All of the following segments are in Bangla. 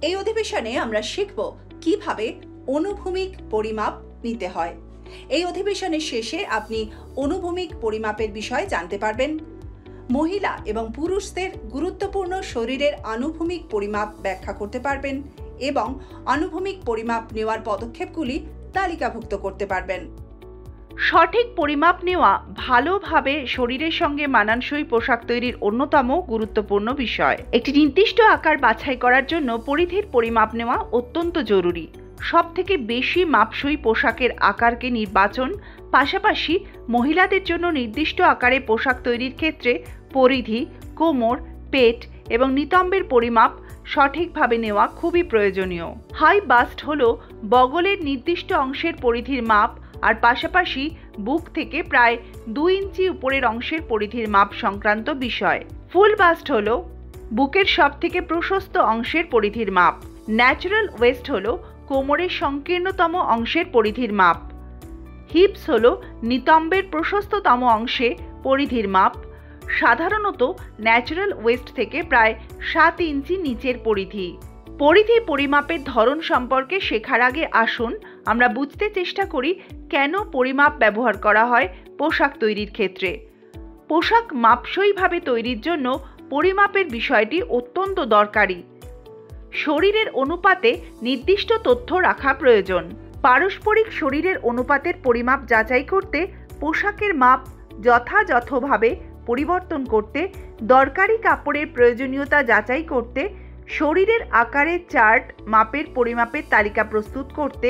এই অধিবেশনে আমরা শিখব কিভাবে অনুভূমিক পরিমাপ নিতে হয়। এই অধিবেশনের শেষে আপনি অনুভূমিক পরিমাপের বিষয়ে জানতে পারবেন। মহিলা এবং পুরুষদের গুরুত্বপূর্ণ শরীরের আনুভূমিক পরিমাপ ব্যাখ্যা করতে পারবেন এবং আনুভূমিক পরিমাপ নেওয়ার পদক্ষেপগুলি তালিকাভুক্ত করতে পারবেন। সঠিক পরিমাপ নেওয়া ভালোভাবে শরীরের সঙ্গে মানানসই পোশাক তৈরির অন্যতম গুরুত্বপূর্ণ বিষয়। একটি নির্দিষ্ট আকার বাছাই করার জন্য পরিধির পরিমাপ নেওয়া অত্যন্ত জরুরি। সবথেকে বেশি মাপসই পোশাকের আকারকে নির্বাচন, পাশাপাশি মহিলাদের জন্য নির্দিষ্ট আকারে পোশাক তৈরির ক্ষেত্রে পরিধি, কোমর, পেট এবং নিতম্বের পরিমাপ সঠিকভাবে নেওয়া খুবই প্রয়োজনীয়। হাই বাস্ট হলো বগলের নির্দিষ্ট অংশের পরিধির মাপ, আর পাশাপাশি বুক থেকে প্রায় 2 ইঞ্চি উপরের অংশের পরিধির মাপ সংক্রান্ত বিষয়। ফুল বাস্ট হলো বুকের সবথেকে প্রশস্ত অংশের পরিধির মাপ। ন্যাচারাল ওয়েস্ট হলো কোমরের সংকীর্ণতম অংশের পরিধির মাপ। হিপস হলো নিতম্বের প্রশস্ততম অংশে পরিধির মাপ। সাধারণত ন্যাচারাল ওয়েস্ট থেকে প্রায় 7 ইঞ্চি নিচের পরিধি। পরিধি পরিমাপের ধরন সম্পর্কে শেখার আগে আসুন আমরা বুঝতে চেষ্টা করি কেন পরিমাপ ব্যবহার করা হয় পোশাক তৈরির ক্ষেত্রে। পোশাক মাপসইভাবে তৈরির জন্য পরিমাপের বিষয়টি অত্যন্ত দরকারি। শরীরের অনুপাতে নির্দিষ্ট তথ্য রাখা প্রয়োজন। পারস্পরিক শরীরের অনুপাতের পরিমাপ যাচাই করতে, পোশাকের মাপ যথাযথভাবে পরিবর্তন করতে, দরকারি কাপড়ের প্রয়োজনীয়তা যাচাই করতে, শরীরের আকারের চার্ট, মাপের পরিমাপের তালিকা প্রস্তুত করতে,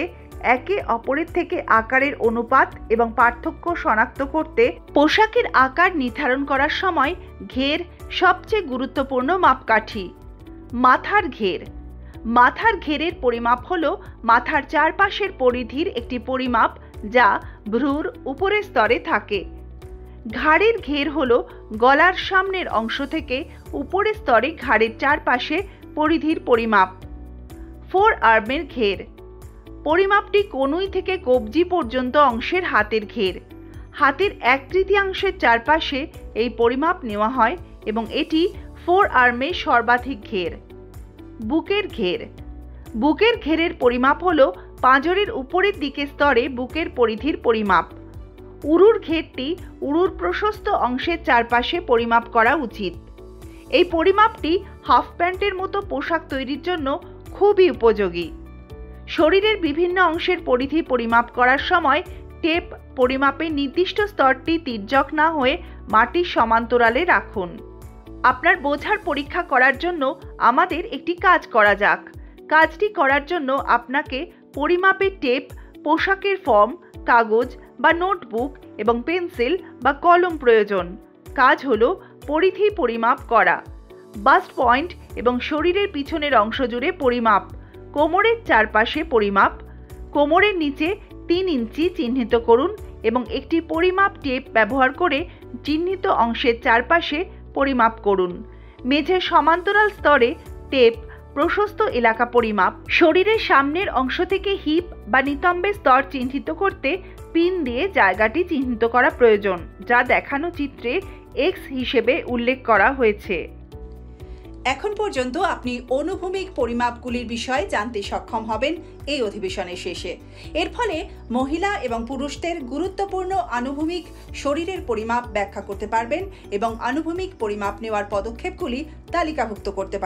একে অপরের থেকে আকারের অনুপাত এবং পার্থক্য শনাক্ত করতে, পোশাকের আকার নির্ধারণ করার সময় ঘের সবচেয়ে গুরুত্বপূর্ণ মাপকাঠি। মাথার ঘের। মাথার ঘেরের পরিমাপ হলো মাথার চারপাশের পরিধির একটি পরিমাপ যা ভ্রুর উপরের স্তরে থাকে। ঘাড়ের ঘের হলো গলার সামনের অংশ থেকে উপরের স্তরে ঘাড়ের চারপাশে পরিধির পরিমাপ। ফোর আর্মের ঘের। পরিমাপটি কনুই থেকে কবজি পর্যন্ত অংশের হাতের ঘের। হাতের 1/3 চারপাশে এই পরিমাপ নেওয়া হয় এবং এটি ফোর আর্মের সর্বাধিক ঘের। বুকের ঘের। বুকের ঘেরের পরিমাপ হলো পাঁজরের উপরের দিকের স্তরে বুকের পরিধির পরিমাপ। উরুর ঘেরটি উরুর প্রশস্ত অংশের চারপাশে পরিমাপ করা উচিত। এই পরিমাপটি হাফ প্যান্টের মতো পোশাক তৈরির জন্য খুবই উপযোগী। শরীরের বিভিন্ন অংশের পরিধি পরিমাপ করার সময় টেপ পরিমাপের নির্দিষ্ট স্তরটি তির্যক না হয়ে মাটির সমান্তরালে রাখুন। আপনার বোঝার পরীক্ষা করার জন্য আমাদের একটি কাজ করা যাক। কাজটি করার জন্য আপনাকে পরিমাপের টেপ, পোশাকের ফর্ম, কাগজ বা নোটবুক এবং পেন্সিল বা কলম প্রয়োজন। কাজ হলো পরিধি পরিমাপ করা। বাস্ট পয়েন্ট এবং শরীরের পিছনের অংশ জুড়ে পরিমাপ। কোমরের চারপাশে পরিমাপ। কোমরের নিচে 3 ইঞ্চি চিহ্নিত করুন এবং একটি পরিমাপ টেপ ব্যবহার করে চিহ্নিত অংশের চারপাশে পরিমাপ করুন। মেঝের সমান্তরাল স্তরে টেপ প্রশস্ত এলাকা পরিমাপ। শরীরের সামনের অংশ থেকে হিপ বা নিতম্বের স্তর চিহ্নিত করতে পিন দিয়ে জায়গাটি চিহ্নিত করা প্রয়োজন, যা দেখানো চিত্রে X হিসেবে উল্লেখ করা হয়েছে। এখন পর্যন্ত আপনি অনুভূমিক পরিমাপগুলির বিষয়ে জানতে সক্ষম হবেন এই অধিবেশনের শেষে। এর ফলে মহিলা এবং পুরুষদের গুরুত্বপূর্ণ আনুভূমিক শরীরের পরিমাপ ব্যাখ্যা করতে পারবেন এবং আনুভূমিক পরিমাপ নেওয়ার পদক্ষেপগুলি তালিকাভুক্ত করতে পারবেন।